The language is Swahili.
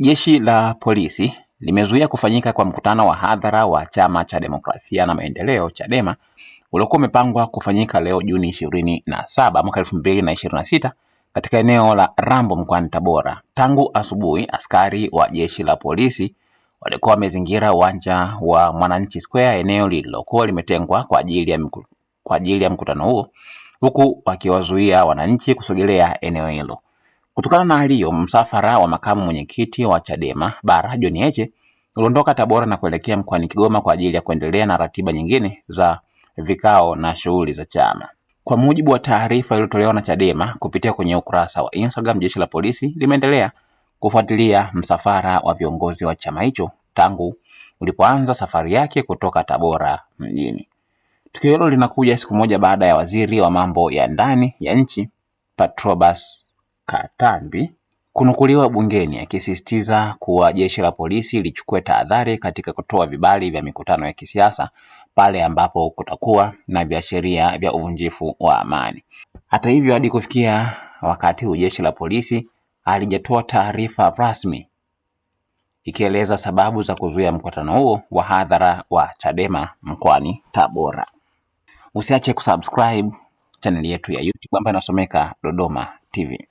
Jeshi la polisi limezuia kufanyika kwa mkutano wa hadhara wa Chama cha Demokrasia na Maendeleo Chadema uliokuwa umepangwa kufanyika leo Juni 27 mwaka 2026 katika eneo la Rambo mkoani Tabora. Tangu asubuhi, askari wa jeshi la polisi walikuwa wamezingira uwanja wa Mwananchi Square, eneo lililokuwa limetengwa kwa ajili ya mkutano huo, huku wakiwazuia wananchi kusogelea eneo hilo. Kutokana na hali hiyo, msafara wa makamu mwenyekiti wa Chadema Bara John Heche uliondoka Tabora na kuelekea mkoani Kigoma kwa ajili ya kuendelea na ratiba nyingine za vikao na shughuli za chama. Kwa mujibu wa taarifa iliyotolewa na Chadema kupitia kwenye ukurasa wa Instagram, jeshi la polisi limeendelea kufuatilia msafara wa viongozi wa chama hicho tangu ulipoanza safari yake kutoka Tabora mjini. Tukio hilo linakuja siku moja baada ya waziri wa mambo ya ndani ya nchi Patrobas Katambi kunukuliwa bungeni akisisitiza kuwa jeshi la polisi lichukue tahadhari katika kutoa vibali vya mikutano ya kisiasa pale ambapo kutakuwa na viashiria vya uvunjifu wa amani. Hata hivyo, hadi kufikia wakati huu jeshi la polisi halijatoa taarifa rasmi ikieleza sababu za kuzuia mkutano huo wa hadhara wa Chadema mkoani Tabora. Usiache kusubscribe channel yetu ya YouTube ambayo inasomeka Dodoma TV.